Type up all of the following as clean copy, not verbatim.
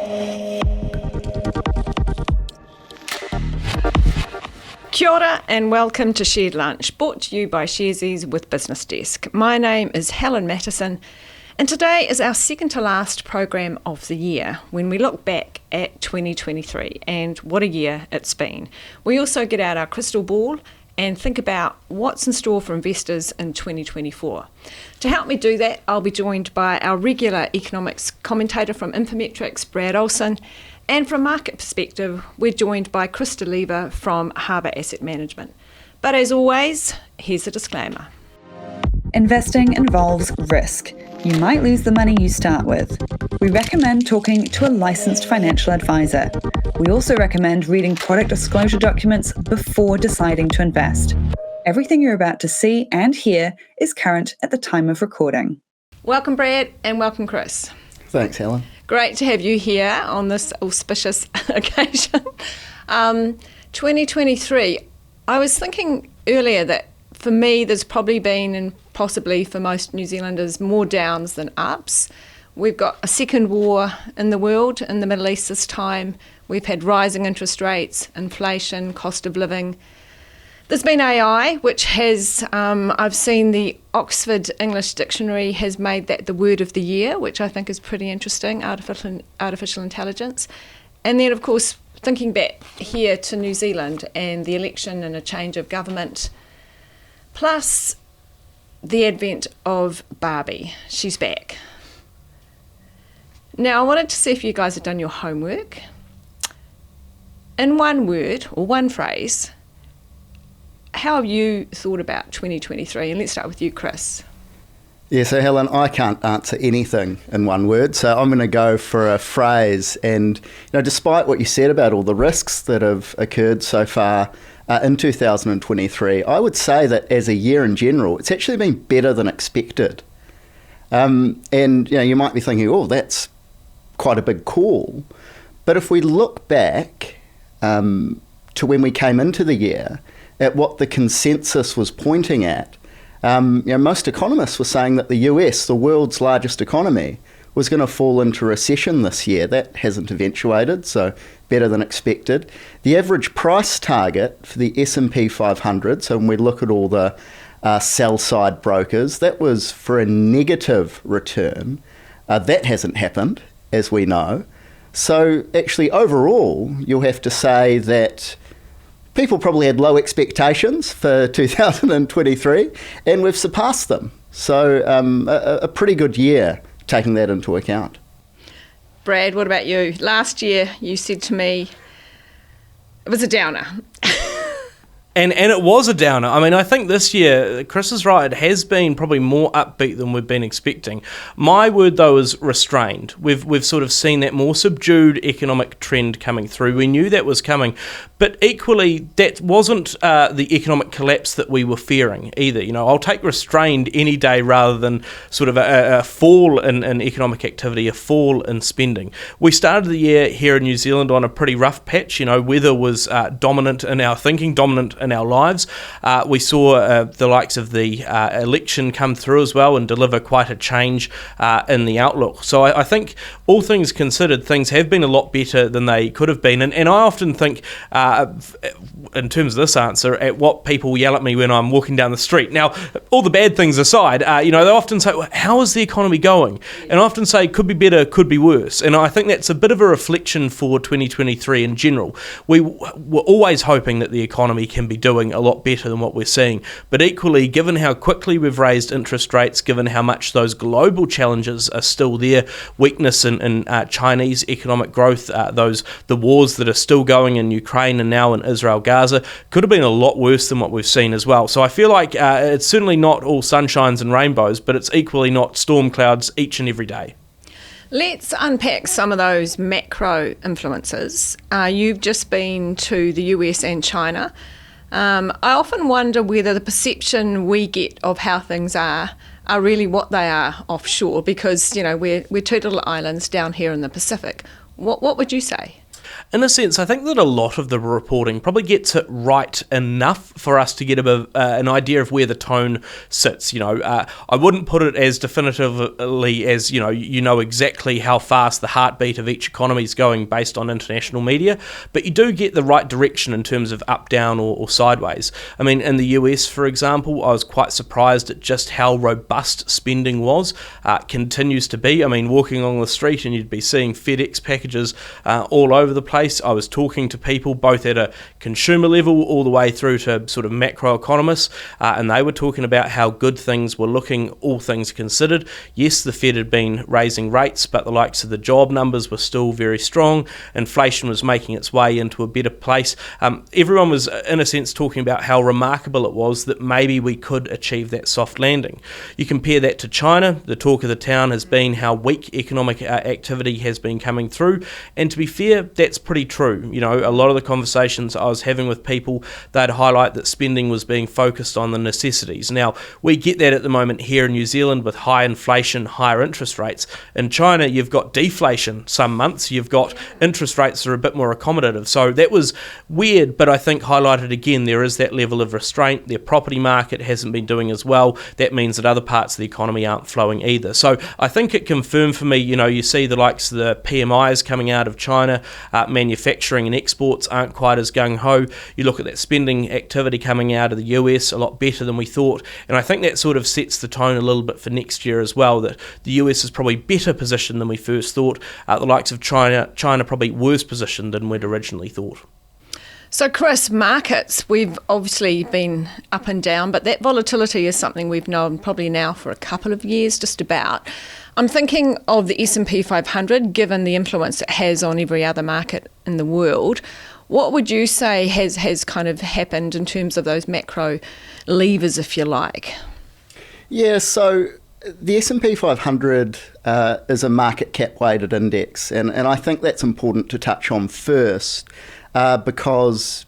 Kia ora and welcome to Shared Lunch, brought to you by Sharesies with BusinessDesk. My name is Helen Mattison, and today is our second to last program of the year when we look back at 2023 and what a year it's been. We also get out our crystal ball and think about what's in store for investors in 2024. To help me do that, I'll be joined by our regular economics commentator from Infometrics, Brad Olsen, and from a market perspective, we're joined by Leva from Harbour Asset Management. But as always, here's a disclaimer. Investing involves risk. You might lose the money you start with. We recommend talking to a licensed financial advisor. We also recommend reading product disclosure documents before deciding to invest. Everything you're about to see and hear is current at the time of recording. Welcome, Brad, and welcome, Chris. Thanks, Helen. Great to have you here on this auspicious occasion. 2023, I was thinking earlier that for me there's probably been, and possibly for most New Zealanders, more downs than ups. We've got a second war in the world, in the Middle East this time. We've had rising interest rates, inflation, cost of living. There's been AI, which has, I've seen the Oxford English Dictionary has made that the word of the year, which I think is pretty interesting, artificial intelligence. And then, of course, thinking back here to New Zealand and the election and a change of government, plus the advent of Barbie. She's back. Now, I wanted to see if you guys had done your homework. In one word, or one phrase, how have you thought about 2023? And let's start with you, Chris. Yeah, so Helen, I can't answer anything in one word, so I'm going to go for a phrase. And despite what you said about all the risks that have occurred so far in 2023, I would say that as a year in general, it's actually been better than expected. And you might be thinking, oh, that's quite a big call. But if we look back to when we came into the year, at what the consensus was pointing at, most economists were saying that the US, the world's largest economy, was going to fall into recession this year. That hasn't eventuated, so better than expected. The average price target for the S&P 500, so when we look at all the sell-side brokers, that was for a negative return. That hasn't happened, as we know. So actually, overall, you'll have to say that people probably had low expectations for 2023, and we've surpassed them. So a pretty good year, taking that into account. Brad, what about you? Last year, you said to me, it was a downer. And it was a downer. I mean, I think this year, Chris is right, it has been probably more upbeat than we've been expecting. My word, though, is restrained. We've sort of seen that more subdued economic trend coming through. We knew that was coming. But equally, that wasn't the economic collapse that we were fearing either. I'll take restrained any day rather than sort of a fall in economic activity, a fall in spending. We started the year here in New Zealand on a pretty rough patch. Weather was dominant in our thinking, dominant in our lives. We saw the likes of the election come through as well and deliver quite a change in the outlook. So I think, all things considered, things have been a lot better than they could have been. And I often think, in terms of this answer, at what people yell at me when I'm walking down the street. Now, all the bad things aside, they often say, well, how is the economy going? And I often say, could be better, could be worse. And I think that's a bit of a reflection for 2023 in general. We were always hoping that the economy can be doing a lot better than what we're seeing. But equally, given how quickly we've raised interest rates, given how much those global challenges are still there, weakness in Chinese economic growth, the wars that are still going in Ukraine and now in Israel, Gaza, could have been a lot worse than what we've seen as well. So I feel like it's certainly not all sunshines and rainbows, but it's equally not storm clouds each and every day. Let's unpack some of those macro influences. You've just been to the US and China. I often wonder whether the perception we get of how things are really what they are offshore, because we're two little islands down here in the Pacific. What would you say? In a sense, I think that a lot of the reporting probably gets it right enough for us to get an idea of where the tone sits. I wouldn't put it as definitively as, you know exactly how fast the heartbeat of each economy is going based on international media, but you do get the right direction in terms of up, down, or sideways. I mean, in the US, for example, I was quite surprised at just how robust spending was, continues to be. I mean, walking along the street and you'd be seeing FedEx packages all over the place. I was talking to people both at a consumer level all the way through to sort of macro economists, and they were talking about how good things were looking, all things considered. Yes, the Fed had been raising rates, but the likes of the job numbers were still very strong. Inflation was making its way into a better place. Everyone was, in a sense, talking about how remarkable it was that maybe we could achieve that soft landing. You compare that to China, the talk of the town has been how weak economic activity has been coming through, and to be fair, that's pretty true. A lot of the conversations I was having with people, they'd highlight that spending was being focused on the necessities. Now, we get that at the moment here in New Zealand with high inflation, higher interest rates. In China, you've got deflation some months, you've got interest rates that are a bit more accommodative. So that was weird, but I think highlighted again, there is that level of restraint. Their property market hasn't been doing as well. That means that other parts of the economy aren't flowing either. So I think it confirmed for me, you see the likes of the PMIs coming out of China, manufacturing and exports aren't quite as gung-ho. You look at that spending activity coming out of the US, a lot better than we thought, and I think that sort of sets the tone a little bit for next year as well, that the US is probably better positioned than we first thought. The likes of China probably worse positioned than we'd originally thought. So, Chris, markets, we've obviously been up and down, but that volatility is something we've known probably now for a couple of years, just about. I'm thinking of the S&P 500, given the influence it has on every other market in the world. What would you say has kind of happened in terms of those macro levers, if you like? Yeah, so the S&P 500 is a market cap weighted index, and I think that's important to touch on first. Because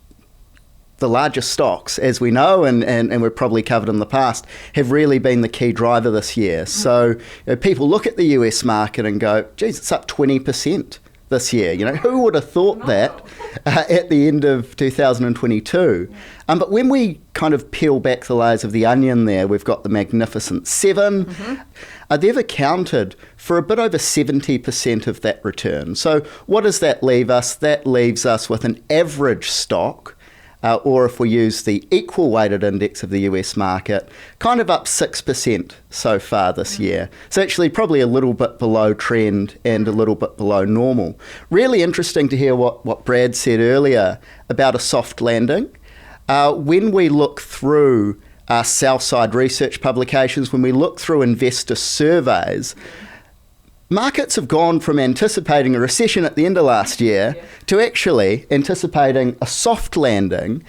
the largest stocks, as we know, and we've probably covered in the past, have really been the key driver this year. So people look at the US market and go, geez, it's up 20% this year. Who would have thought that at the end of 2022? But when we kind of peel back the layers of the onion there, we've got the Magnificent Seven. Mm-hmm. They've accounted for a bit over 70% of that return. So what does that leave us? That leaves us with an average stock, or if we use the equal weighted index of the US market, kind of up 6% so far this year. So actually probably a little bit below trend and a little bit below normal. Really interesting to hear what Brad said earlier about a soft landing. When we look through sell-side research publications, when we look through investor surveys, markets have gone from anticipating a recession at the end of last year to actually anticipating a soft landing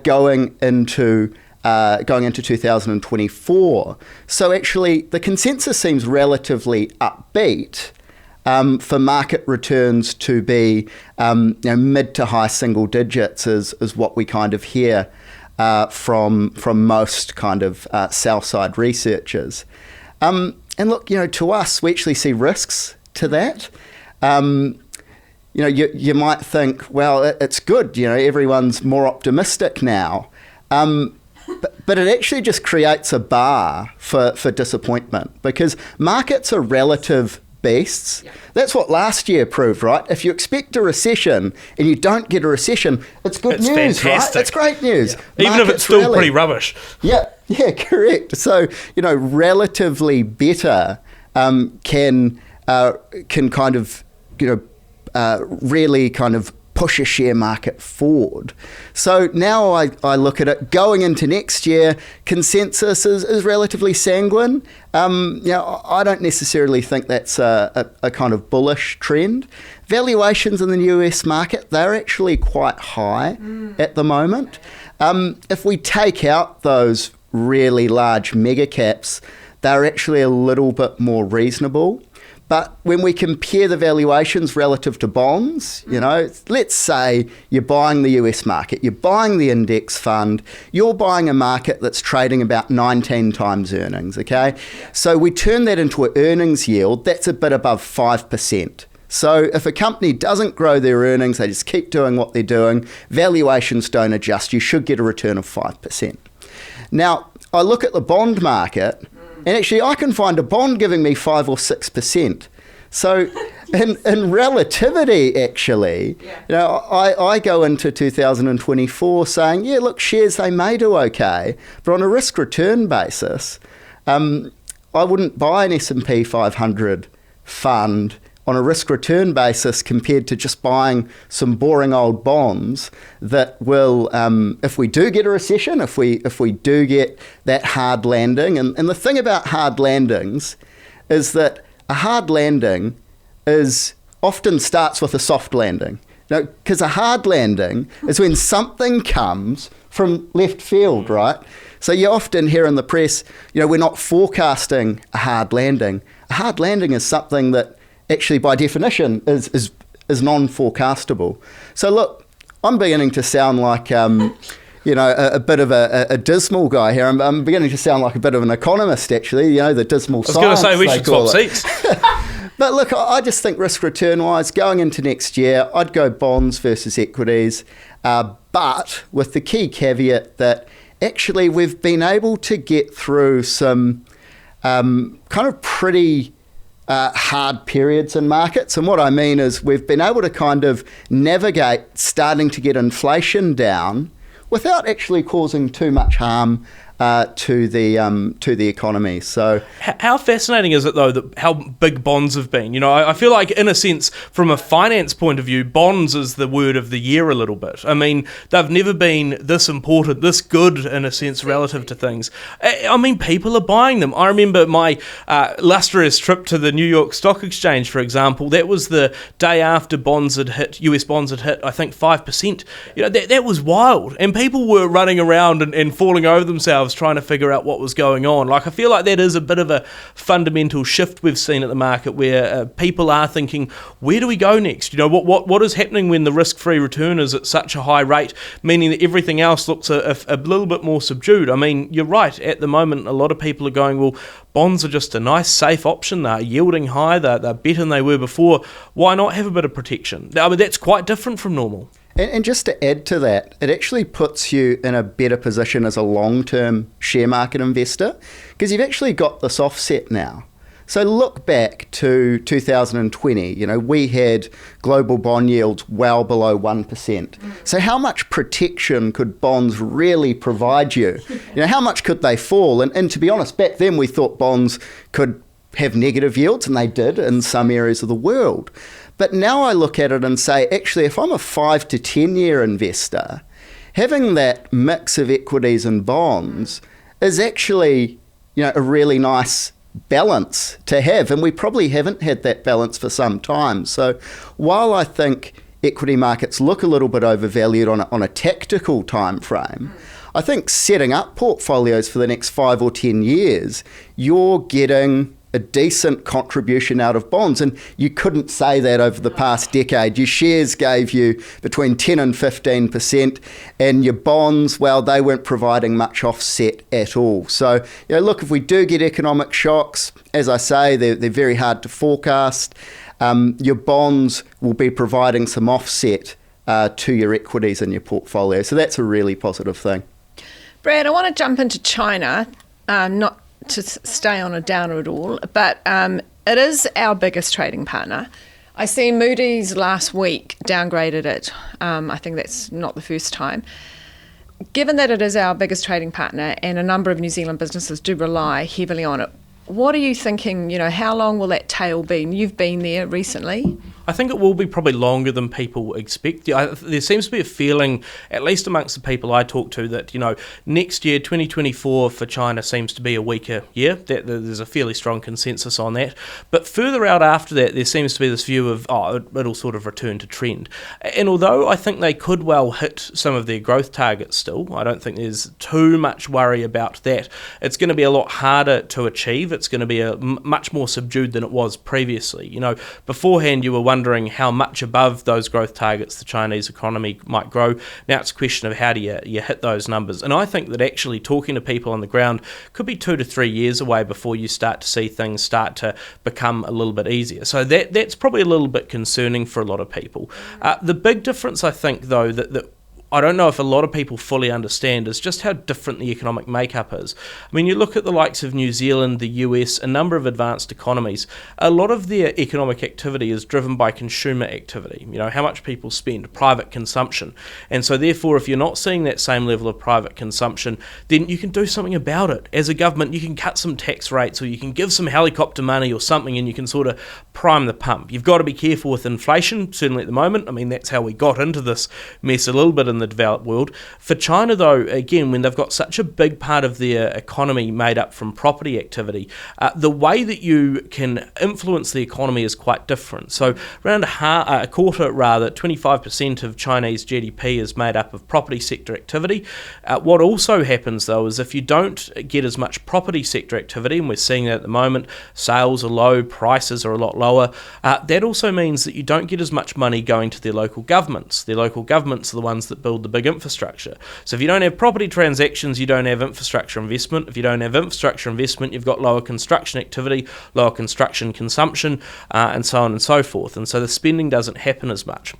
going into 2024. So actually, the consensus seems relatively upbeat for market returns to be mid to high single digits is what we kind of hear from most kind of sell-side researchers. And look, to us, we actually see risks to that. You might think, well, it's good, everyone's more optimistic now. But it actually just creates a bar for disappointment, because markets are relative beasts. Yeah. That's what last year proved, right? If you expect a recession and you don't get a recession, it's good news, fantastic. Right? It's great news. Yeah. Even if it's still pretty rubbish. Yeah, correct. So, relatively better can kind of, really kind of push a share market forward. So now I look at it going into next year, consensus is relatively sanguine. I don't necessarily think that's a kind of bullish trend. Valuations in the US market, they're actually quite high at the moment. If we take out those really large mega caps, they're actually a little bit more reasonable. But when we compare the valuations relative to bonds, let's say you're buying the US market, you're buying the index fund, you're buying a market that's trading about 19 times earnings, okay? So we turn that into an earnings yield, that's a bit above 5%. So if a company doesn't grow their earnings, they just keep doing what they're doing, valuations don't adjust, you should get a return of 5%. Now, I look at the bond market, and actually I can find a bond giving me 5 or 6%. So in relativity, actually, I go into 2024 saying, yeah, look, shares, they may do okay, but on a risk-return basis, I wouldn't buy an S&P 500 fund on a risk-return basis compared to just buying some boring old bonds that will, if we do get a recession, if we do get that hard landing, and the thing about hard landings is that a hard landing often starts with a soft landing. Because a hard landing is when something comes from left field, right? So you often hear in the press, we're not forecasting a hard landing. A hard landing is something that actually by definition is non-forecastable. So look, I'm beginning to sound like a bit of a dismal guy here. I'm beginning to sound like a bit of an economist, actually, the dismal science. I was going to say we should swap seats. But look, I just think risk return wise, going into next year, I'd go bonds versus equities, but with the key caveat that actually we've been able to get through some kind of pretty hard periods in markets. And what I mean is we've been able to kind of navigate starting to get inflation down without actually causing too much harm to the economy. So how fascinating is it, though, how big bonds have been? I feel like, in a sense, from a finance point of view, bonds is the word of the year a little bit. I mean, they've never been this important, this good, in a sense, relative to things. I mean, people are buying them. I remember my illustrious trip to the New York Stock Exchange, for example. That was the day after bonds had hit, US bonds had hit, I think, 5%. That was wild. And people were running around and falling over themselves trying to figure out what was going on. Like, I feel like that is a bit of a fundamental shift we've seen at the market, where people are thinking, where do we go next? What is happening when the risk-free return is at such a high rate, meaning that everything else looks a little bit more subdued? I mean, you're right. At the moment, a lot of people are going, well, bonds are just a nice, safe option. They're yielding high. They're better than they were before. Why not have a bit of protection? I mean, that's quite different from normal. And just to add to that, it actually puts you in a better position as a long-term share market investor, because you've actually got this offset now. So look back to 2020, we had global bond yields well below 1%. So how much protection could bonds really provide you? How much could they fall? And to be honest, back then we thought bonds could have negative yields, and they did in some areas of the world. But now I look at it and say, actually, if I'm a 5 to 10 year investor, having that mix of equities and bonds is actually, a really nice balance to have. And we probably haven't had that balance for some time. So while I think equity markets look a little bit overvalued on a tactical time frame, I think setting up portfolios for the next 5 or 10 years, you're getting a decent contribution out of bonds. And you couldn't say that over the past decade. Your shares gave you between 10 and 15%, and your bonds, well, they weren't providing much offset at all. So, look, if we do get economic shocks, as I say, they're very hard to forecast. Your bonds will be providing some offset to your equities in your portfolio. So that's a really positive thing. Brad, I want to jump into China, not to stay on a downer at all, but it is our biggest trading partner. I see Moody's last week downgraded it. I think that's not the first time. Given that it is our biggest trading partner and a number of New Zealand businesses do rely heavily on it, what are you thinking, how long will that tail be? You've been there recently. I think it will be probably longer than people expect. There seems to be a feeling, at least amongst the people I talk to, that next year, 2024 for China seems to be a weaker year. There's a fairly strong consensus on that. But further out after that, there seems to be this view of, it'll sort of return to trend. And although I think they could well hit some of their growth targets still, I don't think there's too much worry about that. It's going to be a lot harder to achieve. It's going to be much more subdued than it was previously. Beforehand you were wondering how much above those growth targets the Chinese economy might grow. Now it's a question of how do you hit those numbers. And I think that actually talking to people on the ground could be 2 to 3 years away before you start to see things start to become a little bit easier. So that's probably a little bit concerning for a lot of people. The big difference, I think, though, that I don't know if a lot of people fully understand is just how different the economic makeup is. I mean, you look at the likes of New Zealand, the US, a number of advanced economies, a lot of their economic activity is driven by consumer activity, how much people spend, private consumption. And so therefore, if you're not seeing that same level of private consumption, then you can do something about it. As a government, you can cut some tax rates or you can give some helicopter money or something and you can sort of prime the pump. You've got to be careful with inflation, certainly at the moment. I mean, that's how we got into this mess a little bit in the developed world. For China, though, again, when they've got such a big part of their economy made up from property activity, the way that you can influence the economy is quite different. So around a quarter, 25% of Chinese GDP is made up of property sector activity. What also happens, though, is if you don't get as much property sector activity, and we're seeing that at the moment, sales are low, prices are a lot lower, that also means that you don't get as much money going to their local governments. Their local governments are the ones that build the big infrastructure. So if you don't have property transactions, you don't have infrastructure investment. If you don't have infrastructure investment, you've got lower construction activity, lower construction consumption, and so on and so forth. And so the spending doesn't happen as much.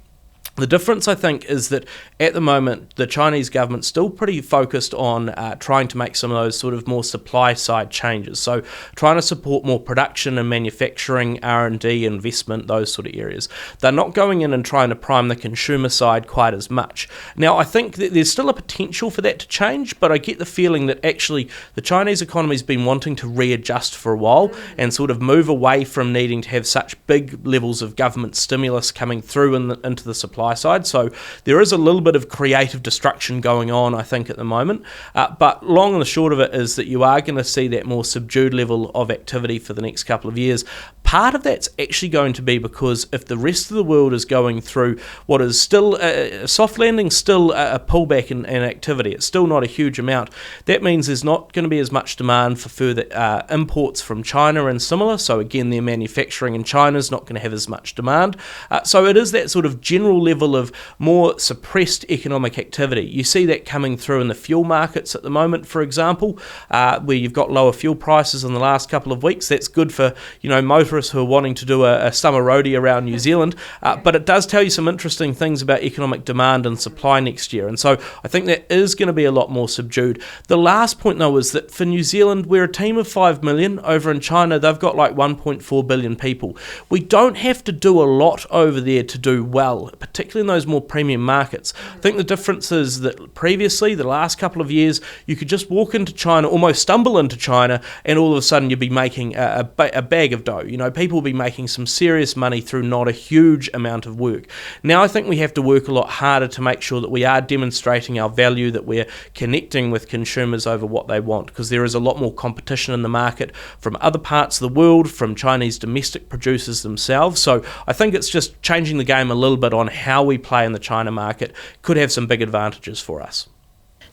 The difference, I think, is that at the moment, the Chinese government's still pretty focused on trying to make some of those sort of more supply-side changes. So trying to support more production and manufacturing, R&D, investment, those sort of areas. They're not going in and trying to prime the consumer side quite as much. Now, I think that there's still a potential for that to change, but I get the feeling that actually the Chinese economy's been wanting to readjust for a while and sort of move away from needing to have such big levels of government stimulus coming through into the supply side. So there is a little bit of creative destruction going on, I think, at the moment. But long and the short of it is that you are going to see that more subdued level of activity for the next couple of years. Part of that's actually going to be because if the rest of the world is going through what is still a soft landing, still a pullback in activity, it's still not a huge amount, that means there's not going to be as much demand for further imports from China and similar. So again, their manufacturing in China is not going to have as much demand. So it is that sort of general level of more suppressed economic activity. You see that coming through in the fuel markets at the moment, for example, where you've got lower fuel prices in the last couple of weeks. That's good for motorists who are wanting to do a summer roadie around New Zealand, but it does tell you some interesting things about economic demand and supply next year, and so I think that is going to be a lot more subdued. The last point, though, is that for New Zealand, we're a team of 5 million. Over in China, they've got like 1.4 billion people. We don't have to do a lot over there to do well, particularly in those more premium markets. I think the difference is that previously, the last couple of years, you could just walk into China, almost stumble into China, and all of a sudden you'd be making a bag of dough. People will be making some serious money through not a huge amount of work. Now I think we have to work a lot harder to make sure that we are demonstrating our value, that we're connecting with consumers over what they want, because there is a lot more competition in the market from other parts of the world, from Chinese domestic producers themselves. So I think it's just changing the game a little bit on how we play in the China market could have some big advantages for us.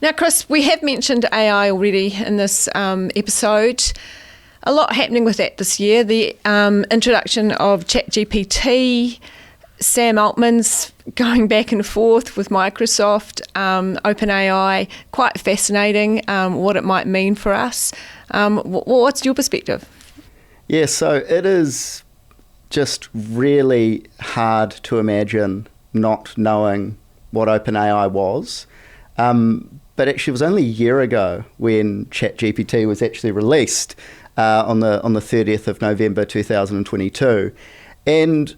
Now, Chris, we have mentioned AI already in this episode. A lot happening with that this year. The introduction of ChatGPT, Sam Altman's going back and forth with Microsoft, OpenAI, quite fascinating what it might mean for us. What's your perspective? Yeah, so it is just really hard to imagine not knowing what OpenAI was. But actually, it was only a year ago when ChatGPT was actually released on the 30th of November 2022. And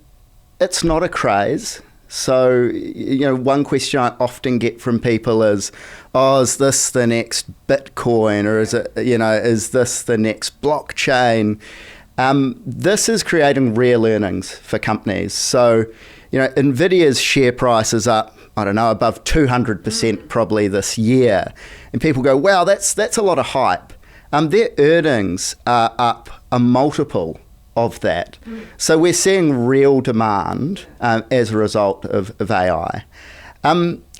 it's not a craze. So, one question I often get from people is, is this the next Bitcoin, or is it, is this the next blockchain? This is creating real earnings for companies. So, NVIDIA's share price is up, above 200% probably this year. And people go, wow, that's a lot of hype. Their earnings are up a multiple of that. So we're seeing real demand as a result of AI.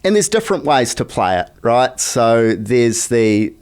And there's different ways to play it, right? So there's the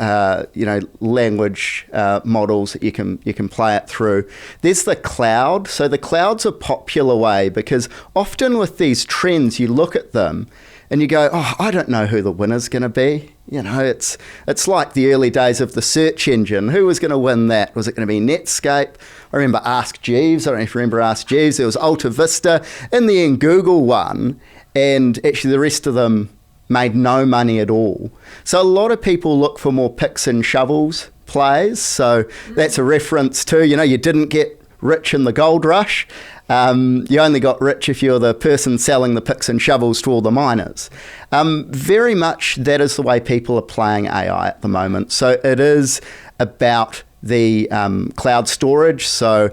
language models that you can play it through. There's the cloud. So the cloud's a popular way because often with these trends, you look at them and you go, oh, I don't know who the winner's going to be. It's like the early days of the search engine. Who was going to win that? Was it going to be Netscape? I remember Ask Jeeves. I don't know if you remember Ask Jeeves. There was Alta Vista. In the end, Google won. And actually the rest of them made no money at all. So a lot of people look for more picks and shovels plays. So that's a reference to, you didn't get rich in the gold rush. You only got rich if you're the person selling the picks and shovels to all the miners. Very much that is the way people are playing AI at the moment. So it is about the cloud storage. So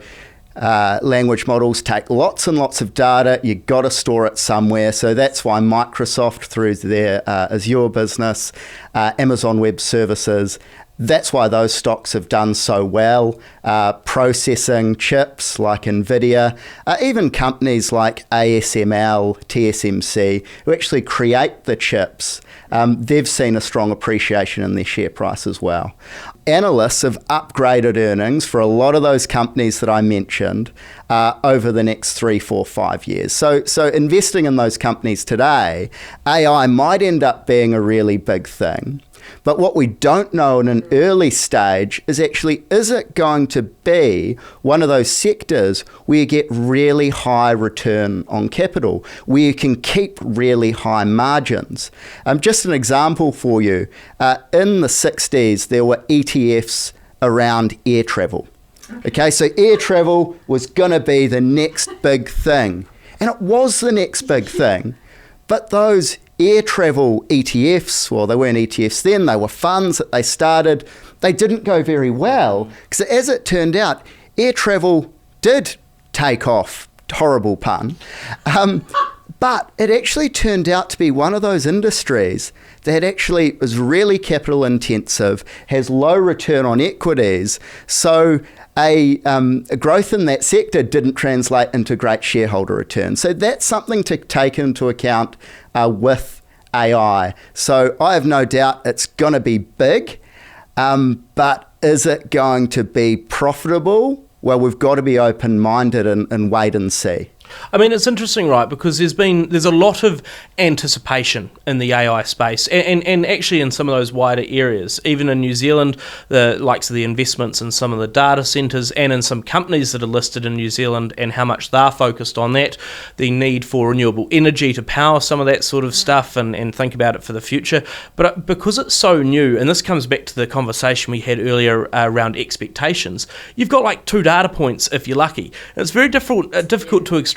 language models take lots and lots of data. You've got to store it somewhere. So that's why Microsoft, through their Azure business, Amazon Web Services, that's why those stocks have done so well. Processing chips like NVIDIA, even companies like ASML, TSMC, who actually create the chips, they've seen a strong appreciation in their share price as well. Analysts have upgraded earnings for a lot of those companies that I mentioned over the next 3, 4, 5 years. So investing in those companies today, AI might end up being a really big thing. But what we don't know in an early stage is actually, is it going to be one of those sectors where you get really high return on capital, where you can keep really high margins? Just an example for you, in the 60s, there were ETFs around air travel. Okay, so air travel was going to be the next big thing. And it was the next big thing. But those air travel ETFs, well, they weren't ETFs then, they were funds that they started, they didn't go very well. Because as it turned out, air travel did take off, horrible pun, but it actually turned out to be one of those industries that actually was really capital intensive, has low return on equities, so a growth in that sector didn't translate into great shareholder returns. So that's something to take into account with AI. So I have no doubt it's going to be big, but is it going to be profitable? Well, we've got to be open-minded and wait and see. I mean, it's interesting, right, because there's a lot of anticipation in the AI space and actually in some of those wider areas. Even in New Zealand, the likes of the investments in some of the data centres and in some companies that are listed in New Zealand and how much they're focused on that, the need for renewable energy to power some of that sort of stuff and think about it for the future. But because it's so new, and this comes back to the conversation we had earlier around expectations, you've got like 2 data points if you're lucky. And it's very difficult to extrapolate.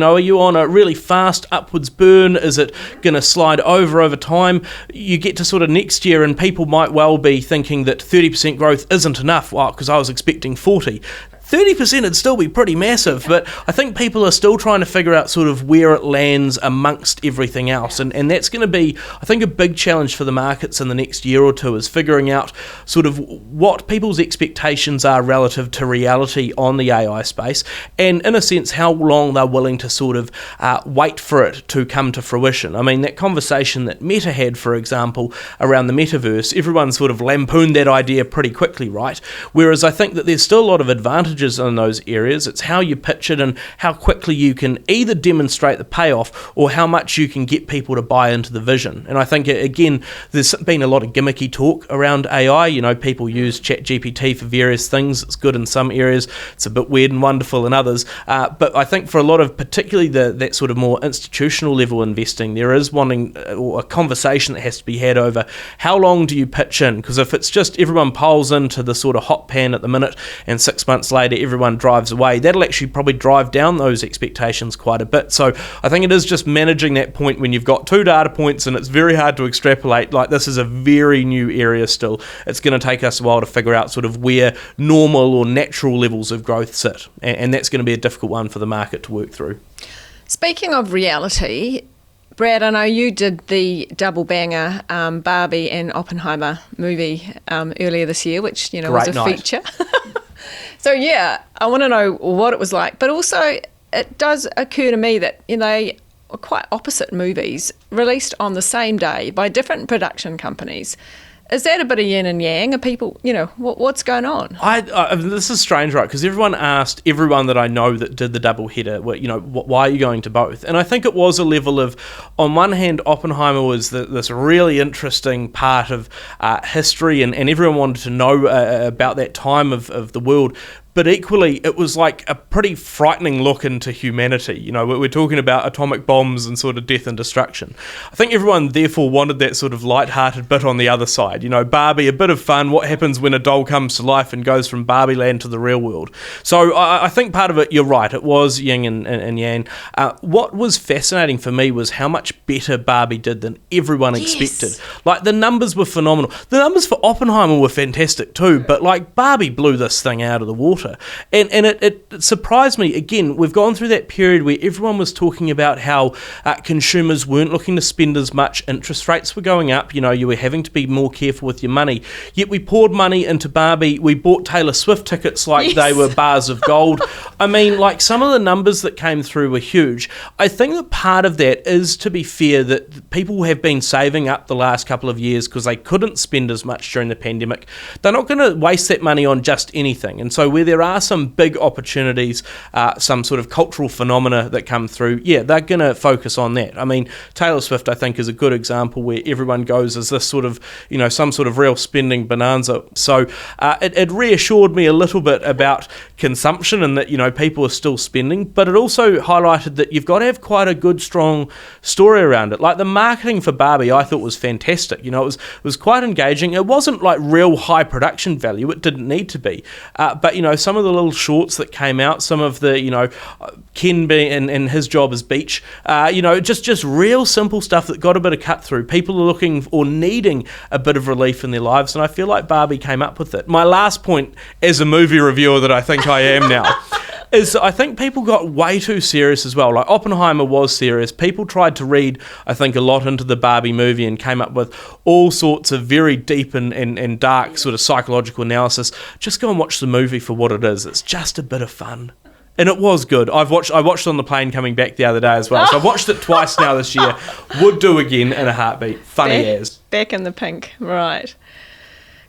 Are you on a really fast upwards burn? Is it going to slide over time? You get to sort of next year and people might well be thinking that 30% growth isn't enough. Well, because I was expecting 40. 30% would still be pretty massive, but I think people are still trying to figure out sort of where it lands amongst everything else. And that's going to be, I think, a big challenge for the markets in the next year or two, is figuring out sort of what people's expectations are relative to reality on the AI space, and in a sense, how long they're willing to sort of wait for it to come to fruition. I mean, that conversation that Meta had, for example, around the metaverse, everyone sort of lampooned that idea pretty quickly, right? Whereas I think that there's still a lot of advantages in those areas. It's how you pitch it and how quickly you can either demonstrate the payoff or how much you can get people to buy into the vision. And I think, again, there's been a lot of gimmicky talk around AI. People use ChatGPT for various things. It's good in some areas. It's a bit weird and wonderful in others. But I think for a lot of, particularly that sort of more institutional level investing, there is wanting or a conversation that has to be had over how long do you pitch in? Because if it's just everyone piles into the sort of hot pan at the minute and 6 months later everyone drives away, that'll actually probably drive down those expectations quite a bit. So I think it is just managing that point when you've got 2 data points and it's very hard to extrapolate. Like, this is a very new area still. It's going to take us a while to figure out sort of where normal or natural levels of growth sit, and that's going to be a difficult one for the market to work through. Speaking of reality, Brad, I know you did the double banger Barbie and Oppenheimer movie earlier this year, which was a feature. So yeah, I want to know what it was like. But also, it does occur to me that quite opposite movies released on the same day by different production companies. Is that a bit of yin and yang? Are people, what's going on? This is strange, right? Because everyone asked everyone that I know that did the double header, why are you going to both? And I think it was a level of, on one hand, Oppenheimer was this really interesting part of history, and everyone wanted to know about that time of the world. But equally, it was like a pretty frightening look into humanity. We're talking about atomic bombs and sort of death and destruction. I think everyone therefore wanted that sort of light-hearted bit on the other side. Barbie, a bit of fun. What happens when a doll comes to life and goes from Barbie land to the real world? So I think part of it, you're right, it was yin and yang. What was fascinating for me was how much better Barbie did than everyone expected. Like, the numbers were phenomenal. The numbers for Oppenheimer were fantastic too, but Barbie blew this thing out of the water. And it surprised me. Again, we've gone through that period where everyone was talking about how consumers weren't looking to spend as much, interest rates were going up, you were having to be more careful with your money, yet we poured money into Barbie. We bought Taylor Swift tickets like they were bars of gold. I mean, some of the numbers that came through were huge. I think that part of that is, to be fair, that people have been saving up the last couple of years because they couldn't spend as much during the pandemic. They're not going to waste that money on just anything, and so where there are some big opportunities, some sort of cultural phenomena that come through, they're going to focus on that. I mean, Taylor Swift, I think, is a good example where everyone goes as this sort of, some sort of real spending bonanza. So it reassured me a little bit about consumption and that, people are still spending, but it also highlighted that you've got to have quite a good, strong story around it. Like, the marketing for Barbie, I thought was fantastic. It was quite engaging. It wasn't real high production value. It didn't need to be. But, some of the little shorts that came out, some of the, Ken being and his job as Beach, just real simple stuff that got a bit of cut through. People are looking or needing a bit of relief in their lives, and I feel like Barbie came up with it. My last point as a movie reviewer that I think I am now is I think people got way too serious as well. Like, Oppenheimer was serious. People tried to read, I think, a lot into the Barbie movie and came up with all sorts of very deep and dark sort of psychological analysis. Just go and watch the movie for what it is. It's just a bit of fun. And it was good. I watched it on the plane coming back the other day as well. So I've watched it twice now this year. Would do again in a heartbeat. Funny as. Back in the pink, right.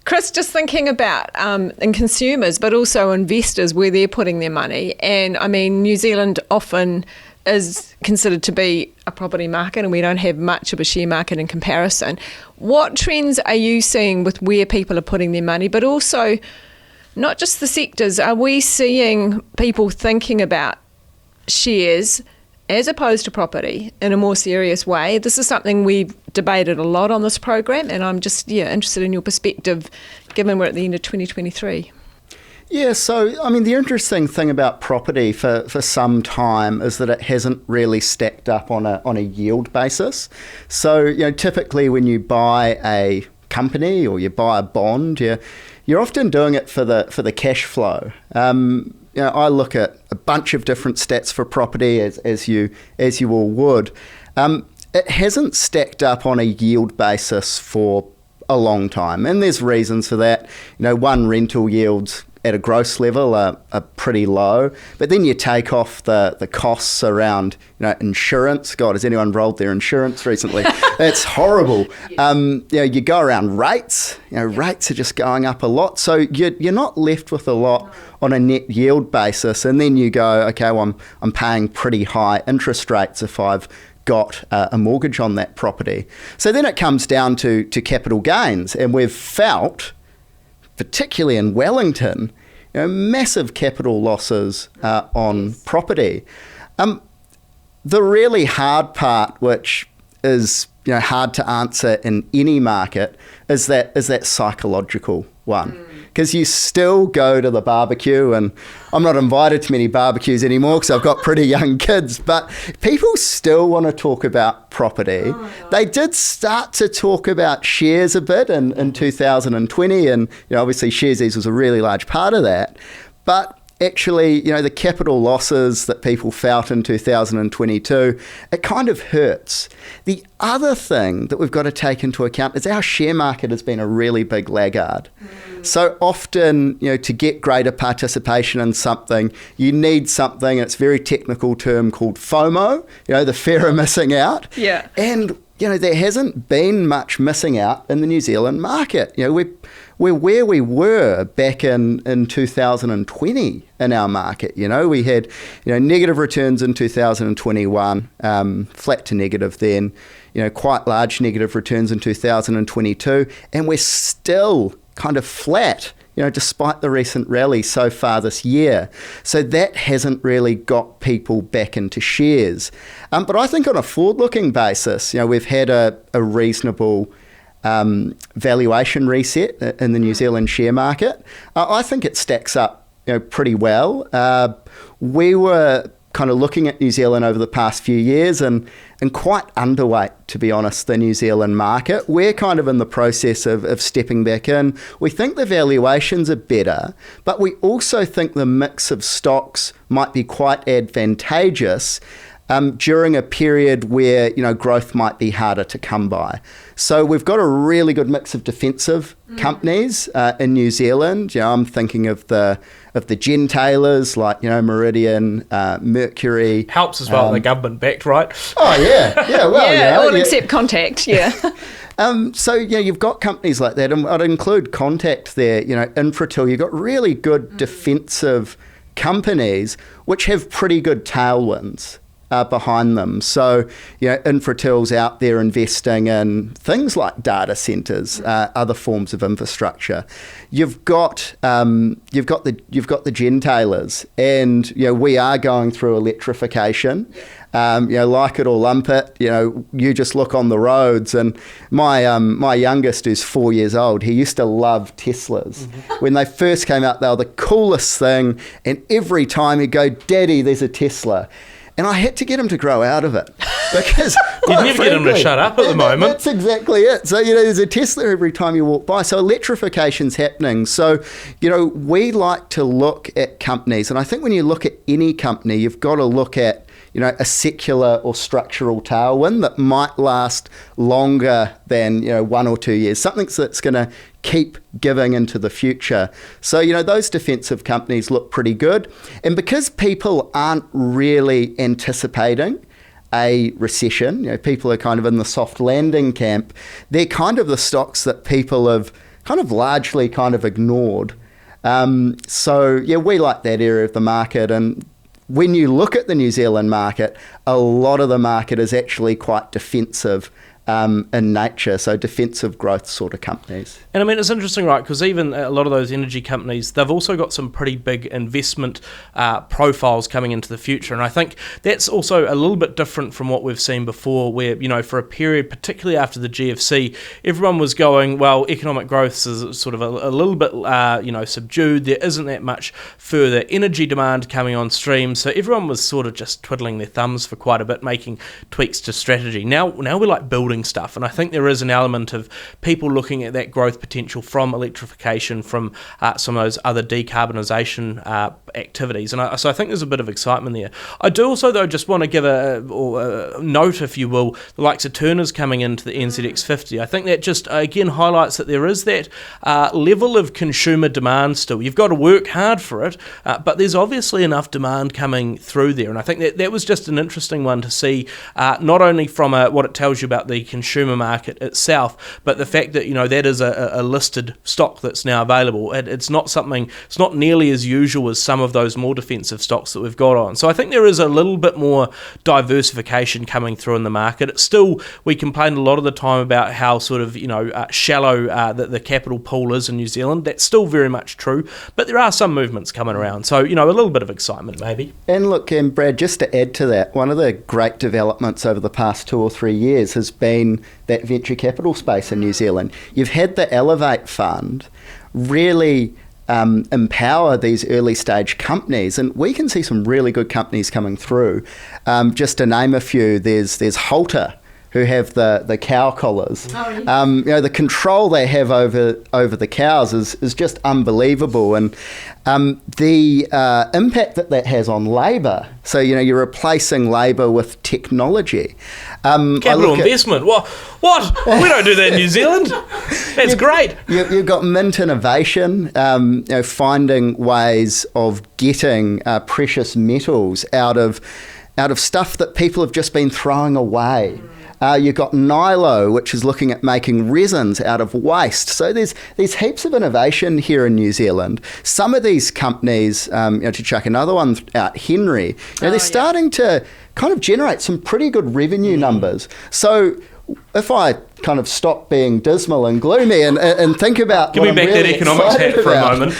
Chris, just thinking about and consumers, but also investors, where they're putting their money. And I mean, New Zealand often is considered to be a property market, and we don't have much of a share market in comparison. What trends are you seeing with where people are putting their money, but also not just the sectors? Are we seeing people thinking about shares as opposed to property in a more serious way? This is something we've debated a lot on this program, and I'm just interested in your perspective, given we're at the end of 2023. Yeah, so, I mean, the interesting thing about property for some time is that it hasn't really stacked up on a yield basis. So, typically when you buy a company or you buy a bond, you're often doing it for the cash flow. I look at a bunch of different stats for property, as you all would. It hasn't stacked up on a yield basis for a long time, and there's reasons for that. One, rental yields at a gross level are pretty low, but then you take off the costs around insurance. God, has anyone rolled their insurance recently? It's horrible. You go around rates. Rates are just going up a lot, so you're not left with a lot on a net yield basis. And then you go, okay, well, I'm paying pretty high interest rates if I've got a mortgage on that property. So then it comes down to capital gains, and we've felt, particularly in Wellington, massive capital losses on property. The really hard part, which is hard to answer in any market, is that psychological one. Because you still go to the barbecue, and I'm not invited to many barbecues anymore because I've got pretty young kids, but people still want to talk about property. They did start to talk about shares a bit in 2020, and obviously Sharesies was a really large part of that. But actually, the capital losses that people felt in 2022, it kind of hurts. The other thing that we've got to take into account is our share market has been a really big laggard. So often, to get greater participation in something, you need something, it's a very technical term called FOMO, the fear of missing out. Yeah. And, there hasn't been much missing out in the New Zealand market. We're where we were back in 2020 in our market. We had, negative returns in 2021, flat to negative then, quite large negative returns in 2022, and we're still kind of flat, despite the recent rally so far this year. So that hasn't really got people back into shares. But I think on a forward-looking basis, we've had a reasonable valuation reset in the New Zealand share market. I think it stacks up, pretty well. We were kind of looking at New Zealand over the past few years and quite underweight, to be honest, the New Zealand market. We're kind of in the process of stepping back in. We think the valuations are better, but we also think the mix of stocks might be quite advantageous during a period where, growth might be harder to come by. So we've got a really good mix of defensive companies in New Zealand. I'm thinking of the gentailers like, Meridian, Mercury. Helps as well, the government backed, right? Oh, yeah. Yeah, well, all except Contact, yeah. So, you've got companies like that, and I'd include Contact there, Infratil. You've got really good defensive companies which have pretty good tailwinds behind them. So, Infratil's out there investing in things like data centers, other forms of infrastructure. You've got the gentailers, and we are going through electrification. Like it or lump it, you just look on the roads. And my youngest, who's 4 years old, he used to love Teslas. When they first came out, they were the coolest thing. And every time he'd go, "Daddy, there's a Tesla." And I had to get him to grow out of it because you'd never get him to shut up at the moment. That's exactly it. So, there's a Tesla every time you walk by. So electrification's happening. So, we like to look at companies. And I think when you look at any company, you've got to look at, a secular or structural tailwind that might last longer than, 1 or 2 years, something that's going to keep giving into the future. So, those defensive companies look pretty good. And because people aren't really anticipating a recession, people are kind of in the soft landing camp, they're kind of the stocks that people have kind of largely kind of ignored. So, we like that area of the market. And when you look at the New Zealand market, a lot of the market is actually quite defensive in nature, so defensive growth sort of companies. And I mean, it's interesting, right, because even a lot of those energy companies, they've also got some pretty big investment profiles coming into the future. And I think that's also a little bit different from what we've seen before, where, for a period, particularly after the GFC, everyone was going, well, economic growth is sort of a little bit, subdued. There isn't that much further energy demand coming on stream. So everyone was sort of just twiddling their thumbs for quite a bit, making tweaks to strategy. Now we're like building stuff, and I think there is an element of people looking at that growth potential from electrification, from some of those other decarbonisation activities, and so I think there's a bit of excitement there. I do also, though, just want to give a note, if you will, the likes of Turner's coming into the NZX50. I think that just again highlights that there is that level of consumer demand still. You've got to work hard for it, but there's obviously enough demand coming through there, and I think that was just an interesting one to see, not only from what it tells you about the consumer market itself, but the fact that that is a listed stock that's now available. It's not nearly as usual as some of those more defensive stocks that we've got on. So I think there is a little bit more diversification coming through in the market. It's still, we complain a lot of the time about how sort of shallow the capital pool is in New Zealand. That's still very much true, but there are some movements coming around. So a little bit of excitement maybe. And look, Brad, just to add to that, one of the great developments over the past 2 or 3 years has been that venture capital space in New Zealand. You've had the Elevate Fund really empower these early stage companies, and we can see some really good companies coming through. Just to name a few, there's Halter, who have the cow collars. Oh, yeah. The control they have over the cows is just unbelievable, and the impact that has on labour. So you're replacing labour with technology. Capital investment. What? We don't do that in New Zealand. That's great. You've got mint innovation. Finding ways of getting precious metals out of stuff that people have just been throwing away. You've got Nilo, which is looking at making resins out of waste. So there's heaps of innovation here in New Zealand. Some of these companies, to chuck another one out, Henry, they're starting to kind of generate some pretty good revenue numbers. So if I kind of stop being dismal and gloomy and think about give me back really that economics hat for a moment.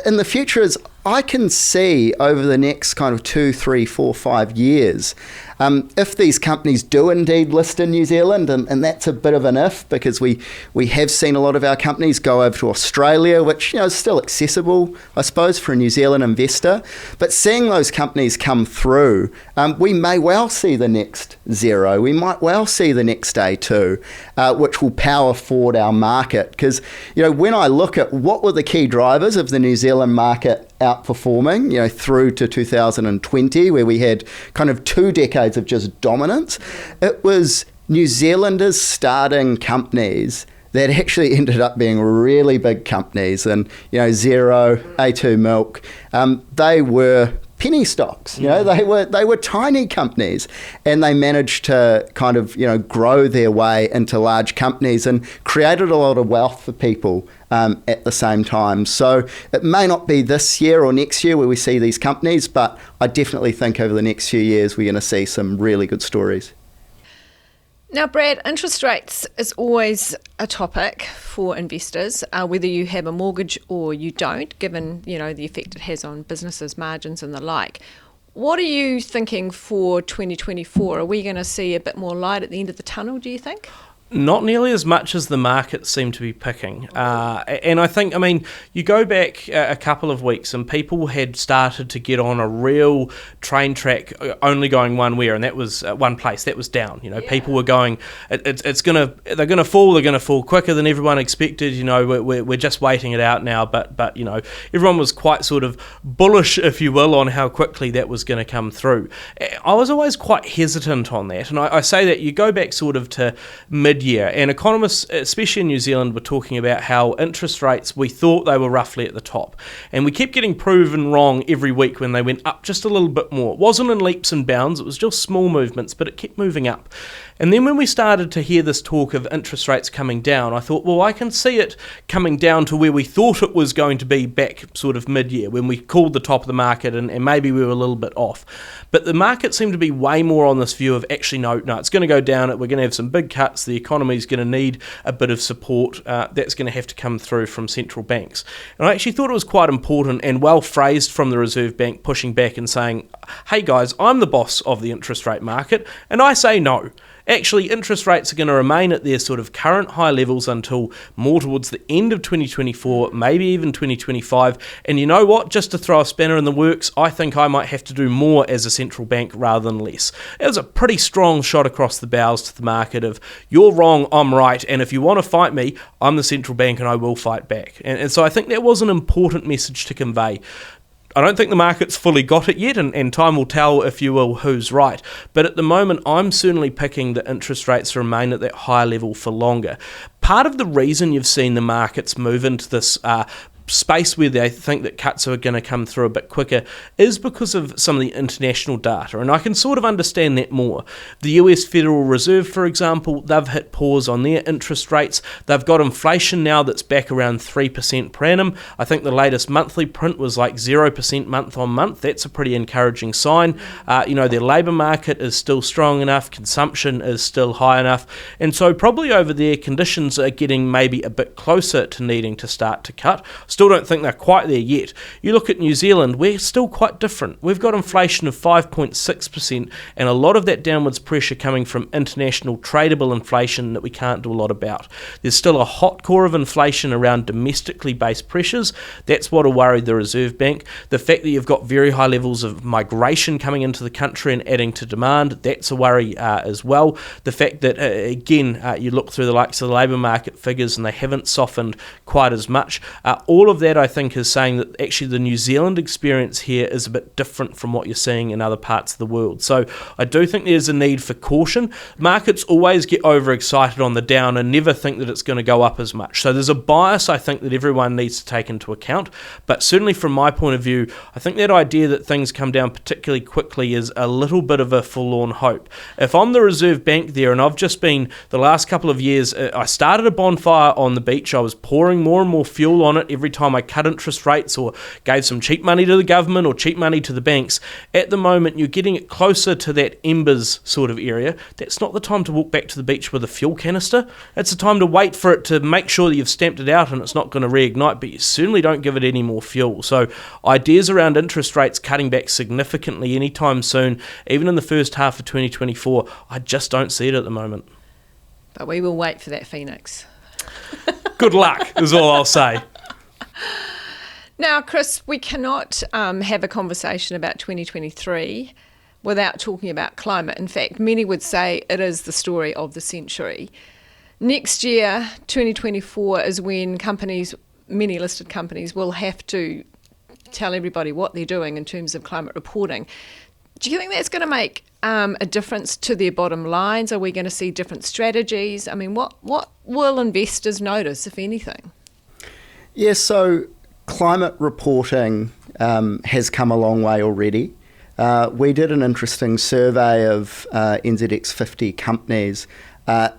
In the future is I can see over the next kind of 2, 3, 4, 5 years, if these companies do indeed list in New Zealand, and that's a bit of an if, because we have seen a lot of our companies go over to Australia, which is still accessible, I suppose, for a New Zealand investor. But seeing those companies come through, we may well see the next Xero. We might well see the next A2, which will power forward our market. Because when I look at what were the key drivers of the New Zealand market outperforming, through to 2020, where we had kind of 2 decades of just dominance, it was New Zealanders starting companies that actually ended up being really big companies. And, Xero, A2 Milk, they were penny stocks. They were tiny companies, and they managed to kind of grow their way into large companies and created a lot of wealth for people at the same time. So it may not be this year or next year where we see these companies, but I definitely think over the next few years we're going to see some really good stories. Now, Brad, interest rates is always a topic for investors, whether you have a mortgage or you don't, given, the effect it has on businesses, margins and the like. What are you thinking for 2024? Are we going to see a bit more light at the end of the tunnel, do you think? Not nearly as much as the market seemed to be picking. And I think, you go back a couple of weeks and people had started to get on a real train track only going one way, and that was one place, that was down. People were going, they're going to fall quicker than everyone expected. We're just waiting it out now. But everyone was quite sort of bullish, if you will, on how quickly that was going to come through. I was always quite hesitant on that. And I say that you go back sort of to mid-year, and economists, especially in New Zealand, were talking about how interest rates, we thought they were roughly at the top, and we kept getting proven wrong every week when they went up just a little bit more. It wasn't in leaps and bounds, it was just small movements, but it kept moving up. And then when we started to hear this talk of interest rates coming down, I thought, well, I can see it coming down to where we thought it was going to be back sort of mid-year, when we called the top of the market, and maybe we were a little bit off. But the market seemed to be way more on this view of actually, no, it's going to go down, we're going to have some big cuts, the economy's going to need a bit of support, that's going to have to come through from central banks. And I actually thought it was quite important and well phrased from the Reserve Bank, pushing back and saying, hey guys, I'm the boss of the interest rate market, and I say no. Actually, interest rates are going to remain at their sort of current high levels until more towards the end of 2024, maybe even 2025. And you know what? Just to throw a spanner in the works, I think I might have to do more as a central bank rather than less. It was a pretty strong shot across the bows to the market of, you're wrong, I'm right, and if you want to fight me, I'm the central bank and I will fight back. And so I think that was an important message to convey. I don't think the market's fully got it yet, and time will tell, if you will, who's right. But at the moment, I'm certainly picking that interest rates remain at that high level for longer. Part of the reason you've seen the markets move into this space where they think that cuts are going to come through a bit quicker is because of some of the international data, and I can sort of understand that more. The US Federal Reserve, for example, they've hit pause on their interest rates. They've got inflation now that's back around 3% per annum. I think the latest monthly print was like 0% month on month. That's a pretty encouraging sign. Their labour market is still strong enough, consumption is still high enough, and so probably over there conditions are getting maybe a bit closer to needing to start to cut. still don't think they're quite there yet. You look at New Zealand, we're still quite different. We've got inflation of 5.6%, and a lot of that downwards pressure coming from international tradable inflation that we can't do a lot about. There's still a hot core of inflation around domestically based pressures. That's what will worry the Reserve Bank. The fact that you've got very high levels of migration coming into the country and adding to demand, that's a worry as well. The fact that, again, you look through the likes of the labour market figures and they haven't softened quite as much. All of that, I think, is saying that actually the New Zealand experience here is a bit different from what you're seeing in other parts of the world. So I do think there's a need for caution. Markets always get overexcited on the down and never think that it's going to go up as much. So there's a bias, I think, that everyone needs to take into account. But certainly from my point of view, I think that idea that things come down particularly quickly is a little bit of a forlorn hope. If I'm the Reserve Bank there, and I've just been, the last couple of years, I started a bonfire on the beach. I was pouring more and more fuel on it every time I cut interest rates or gave some cheap money to the government or cheap money to the banks. At the moment, you're getting it closer to that embers sort of area. That's not the time to walk back to the beach with a fuel canister. It's the time to wait for it to make sure that you've stamped it out and it's not going to reignite, but you certainly don't give it any more fuel. So ideas around interest rates cutting back significantly anytime soon, even in the first half of 2024, I just don't see it at the moment. But we will wait for that phoenix. Good luck, is all I'll say. Now, Chris, we cannot have a conversation about 2023 without talking about climate. In fact, many would say it is the story of the century. Next year, 2024, is when companies, many listed companies, will have to tell everybody what they're doing in terms of climate reporting. Do you think that's going to make a difference to their bottom lines? Are we going to see different strategies? I mean, what will investors notice, if anything? Yeah, so climate reporting has come a long way already. We did an interesting survey of NZX 50 companies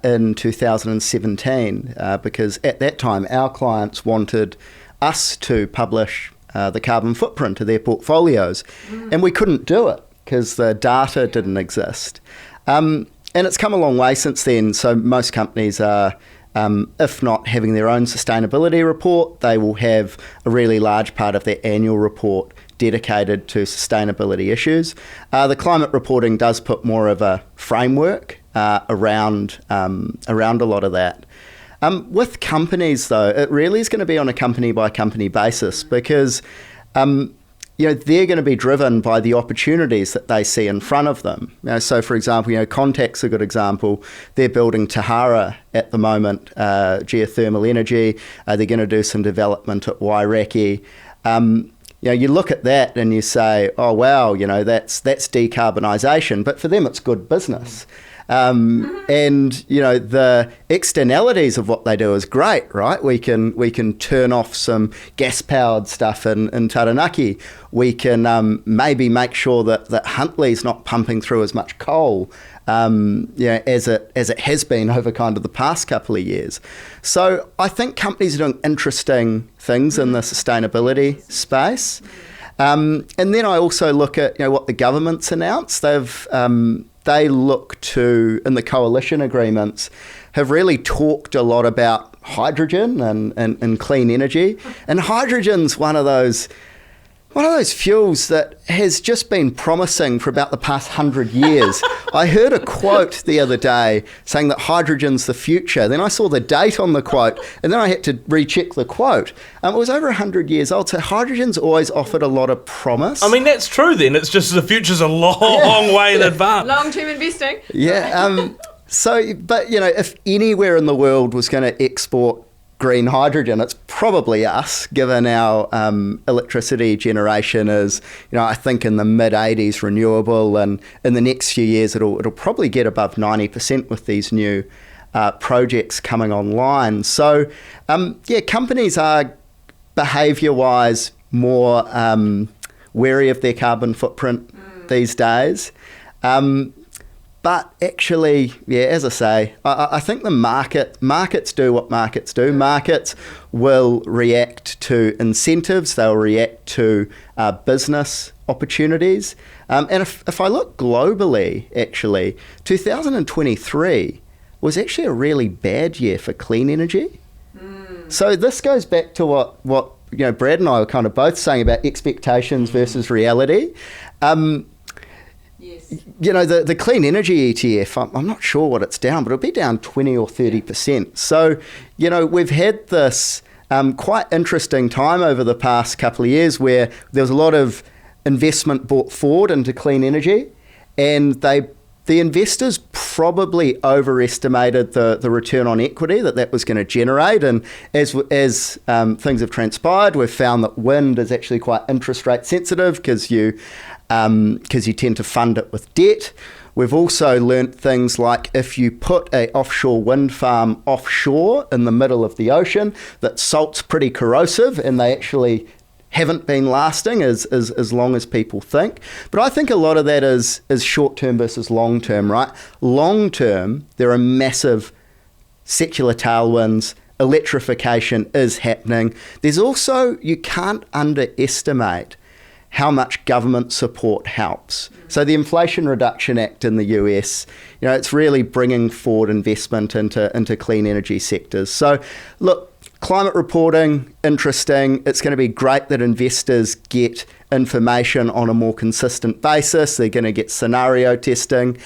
in 2017 because at that time our clients wanted us to publish the carbon footprint of their portfolios, and we couldn't do it because the data didn't exist. And it's come a long way since then. So most companies are, if not having their own sustainability report, they will have a really large part of their annual report dedicated to sustainability issues. The climate reporting does put more of a framework around a lot of that. With companies, though, it really is going to be on a company-by-company basis because they're going to be driven by the opportunities that they see in front of them. So, for example, Contact's a good example. They're building Tahara at the moment, geothermal energy. They're going to do some development at Wairaki. You look at that and you say, oh, wow, that's decarbonisation. But for them, it's good business. The externalities of what they do is great, right? We can turn off some gas-powered stuff in Taranaki. We can maybe make sure that Huntly's not pumping through as much coal as it has been over kind of the past couple of years. So I think companies are doing interesting things in the sustainability space. And then I also look at what the government's announced. They look to, in the coalition agreements, have really talked a lot about hydrogen and clean energy. And hydrogen's one of those fuels that has just been promising for about the past 100 years. I heard a quote the other day saying that hydrogen's the future. Then I saw the date on the quote, and then I had to recheck the quote. It was over 100 years old, so hydrogen's always offered a lot of promise. I mean, that's true then. It's just the future's a long way in advance. Long-term investing. Yeah. But if anywhere in the world was going to export green hydrogen, it's probably us, given our electricity generation is, I think in the mid-80s renewable, and in the next few years it'll probably get above 90% with these new projects coming online. So, companies are behaviour-wise more wary of their carbon footprint these days. But actually, as I say, I think the markets do what markets do. Markets will react to incentives. They'll react to business opportunities. And if I look globally, actually, 2023 was actually a really bad year for clean energy. So this goes back to what Brad and I were kind of both saying about expectations versus reality. Yes. The clean energy ETF, I'm not sure what it's down, but it'll be down 20 or 30%. So, we've had this quite interesting time over the past couple of years where there was a lot of investment brought forward into clean energy, and the investors probably overestimated the return on equity that was going to generate. And as things have transpired, we've found that wind is actually quite interest rate sensitive because you tend to fund it with debt. We've also learnt things like if you put a offshore wind farm offshore in the middle of the ocean, that salt's pretty corrosive and they actually haven't been lasting as long as people think. But I think a lot of that is short-term versus long-term, right? Long-term, there are massive secular tailwinds. Electrification is happening. There's also, you can't underestimate how much government support helps. So the Inflation Reduction Act in the US, it's really bringing forward investment into clean energy sectors. So look, climate reporting, interesting. It's going to be great that investors get information on a more consistent basis. They're going to get scenario testing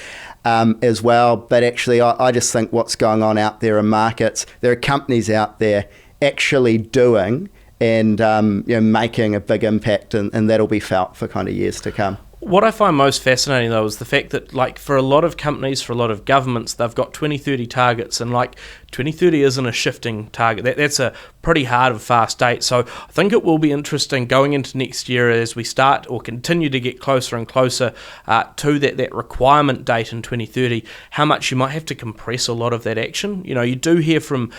as well. But actually, I just think what's going on out there in markets, there are companies out there actually doing and making a big impact, and that'll be felt for kind of years to come. What I find most fascinating, though, is the fact that, for a lot of companies, for a lot of governments, they've got 2030 targets, and 2030 isn't a shifting target. That's a pretty hard and fast date. So I think it will be interesting going into next year as we start or continue to get closer and closer to that requirement date in 2030, how much you might have to compress a lot of that action. You do hear from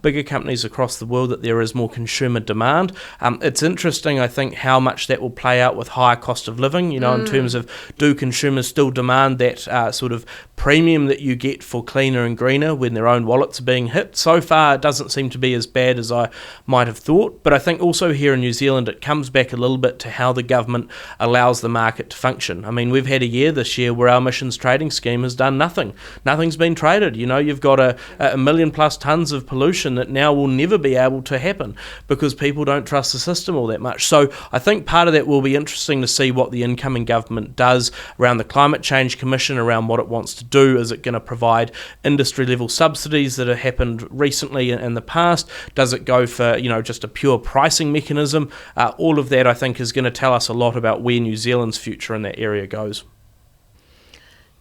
bigger companies across the world that there is more consumer demand. It's interesting, I think, how much that will play out with higher cost of living, in terms of, do consumers still demand that sort of premium that you get for cleaner and greener when their own wallets are being hit? So far, it doesn't seem to be as bad as I might have thought. But I think also here in New Zealand, it comes back a little bit to how the government allows the market to function. I mean, we've had a year this year where our emissions trading scheme has done nothing. Nothing's been traded. You've got a million plus tonnes of pollution that now will never be able to happen because people don't trust the system all that much. So I think part of that will be interesting to see what the incoming government does around the Climate Change Commission, around what it wants to do. Is it going to provide industry level subsidies that have happened recently in the past? Does it go for just a pure pricing mechanism? All of that, I think, is going to tell us a lot about where New Zealand's future in that area goes.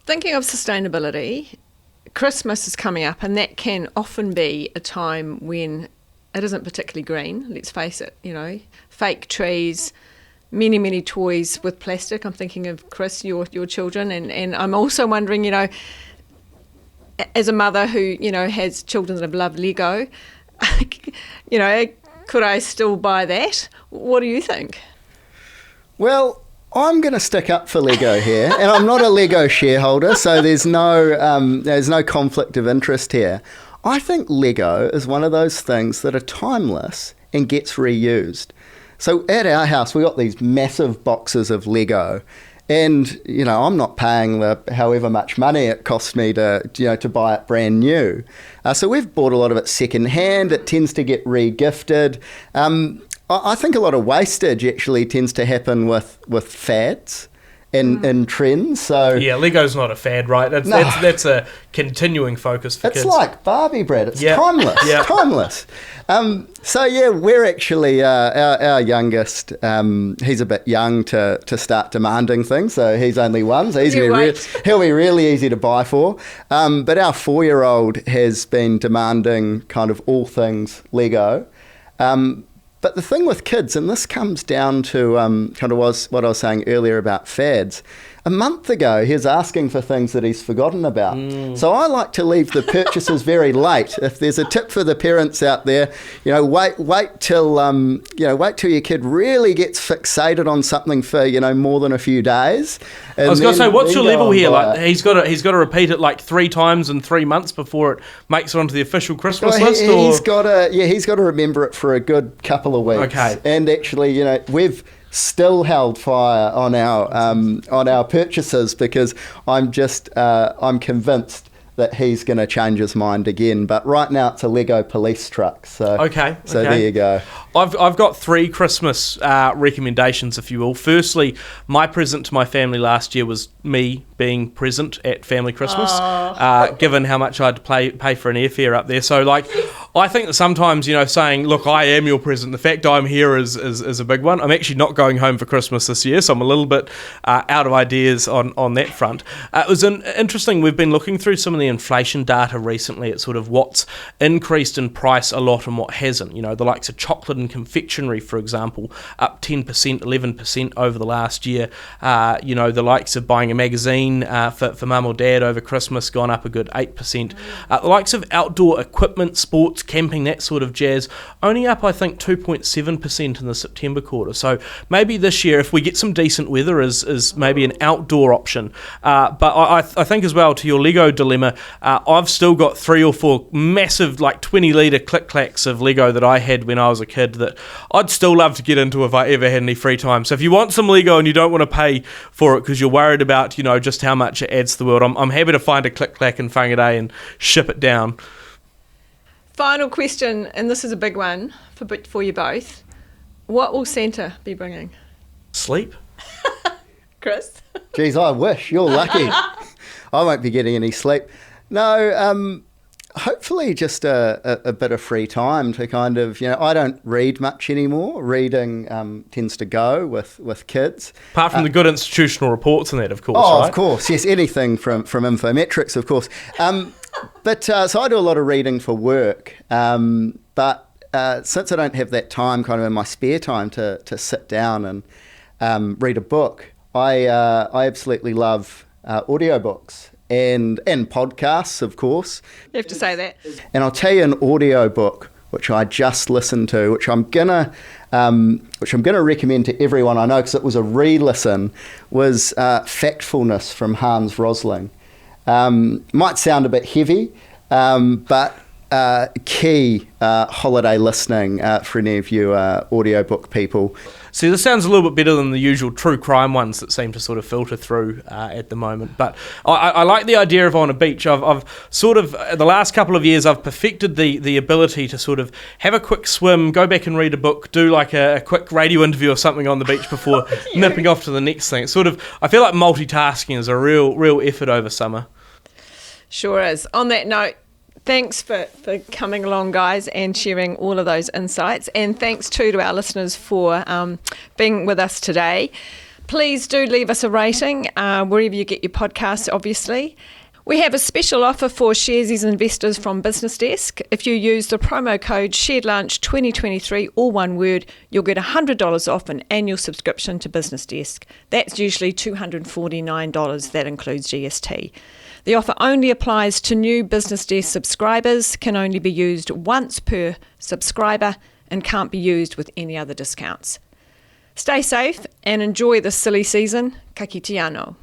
Thinking of sustainability, Christmas is coming up, and that can often be a time when it isn't particularly green. Let's face it, fake trees, many, many toys with plastic. I'm thinking of Chris, your children, and I'm also wondering, as a mother who, has children that have loved Lego, could I still buy that? What do you think? Well, I'm going to stick up for Lego here, and I'm not a Lego shareholder, so there's no conflict of interest here. I think Lego is one of those things that are timeless and gets reused. So at our house, we got these massive boxes of Lego, and I'm not paying the however much money it costs me to buy it brand new. So we've bought a lot of it second hand. It tends to get re-gifted. I think a lot of wastage actually tends to happen with fads and trends. So yeah, Lego's not a fad, right? That's a continuing focus for kids. It's like Barbie, Brad. It's yep. Timeless. Yep. Timeless. So yeah, we're actually our youngest. He's a bit young to start demanding things, so he's only one. So he'll be really easy to buy for. But our 4-year-old has been demanding kind of all things Lego. But the thing with kids, and this comes down to kind of what I was saying earlier about fads. A month ago, he was asking for things that he's forgotten about. So I like to leave the purchases very late. If there's a tip for the parents out there, wait till your kid really gets fixated on something for more than a few days. I was going to say, what's your level here? Like he's got to repeat it 3 times in 3 months before it makes it onto the official Christmas list. He's got to remember it for a good couple of weeks. Okay, and actually, we've still held fire on our purchases because I'm convinced that he's going to change his mind again. But right now it's a Lego police truck. So Okay. there you go. I've got 3 Christmas recommendations, if you will. Firstly, my present to my family last year was me being present at family Christmas, given how much I had to pay for an airfare up there. So, like, I think that sometimes, saying, look, I am your present, the fact I'm here is a big one. I'm actually not going home for Christmas this year, so I'm a little bit out of ideas on that front. It was interesting. We've been looking through some of the inflation data recently at sort of what's increased in price a lot and what hasn't. The likes of chocolate and confectionery, for example, up 10%, 11% over the last year. The likes of buying a magazine for mum or dad over Christmas gone up a good 8%. The likes of outdoor equipment, sports, camping, that sort of jazz, only up, I think, 2.7% in the September quarter. So maybe this year, if we get some decent weather, is maybe an outdoor option. But I think as well, to your Lego dilemma, I've still got 3 or 4 massive, like 20-litre click-clacks of Lego that I had when I was a kid that I'd still love to get into if I ever had any free time. So if you want some Lego and you don't want to pay for it because you're worried about, just how much it adds to the world, I'm happy to find a click-clack in Whangarei and ship it down. Final question, and this is a big one for you both. What will Santa be bringing? Sleep. Chris? Geez, I wish. You're lucky. I won't be getting any sleep. No, hopefully just a bit of free time to kind of, I don't read much anymore. Reading tends to go with kids. Apart from the good institutional reports and that, of course, right? Of course, yes. Anything from Infometrics, of course. But so I do a lot of reading for work. But since I don't have that time kind of in my spare time to sit down and read a book, I absolutely love audiobooks. And podcasts, of course. You have to say that. And I'll tell you an audiobook which I just listened to, which I'm gonna recommend to everyone I know because it was a re-listen, was Factfulness from Hans Rosling. Might sound a bit heavy, but key holiday listening for any of you audiobook people. See, this sounds a little bit better than the usual true crime ones that seem to sort of filter through at the moment. But I like the idea of on a beach. I've sort of, the last couple of years, I've perfected the ability to sort of have a quick swim, go back and read a book, do like a quick radio interview or something on the beach before nipping off to the next thing. It's sort of, I feel like multitasking is a real effort over summer. Sure is. On that note, thanks for coming along, guys, and sharing all of those insights. And thanks, too, to our listeners for being with us today. Please do leave us a rating wherever you get your podcasts, obviously. We have a special offer for Sharesies investors from BusinessDesk. If you use the promo code SharedLunch2023, all one word, you'll get $100 off an annual subscription to BusinessDesk. That's usually $249. That includes GST. The offer only applies to new BusinessDesk subscribers, can only be used once per subscriber, and can't be used with any other discounts. Stay safe and enjoy this silly season. Ka kite anō.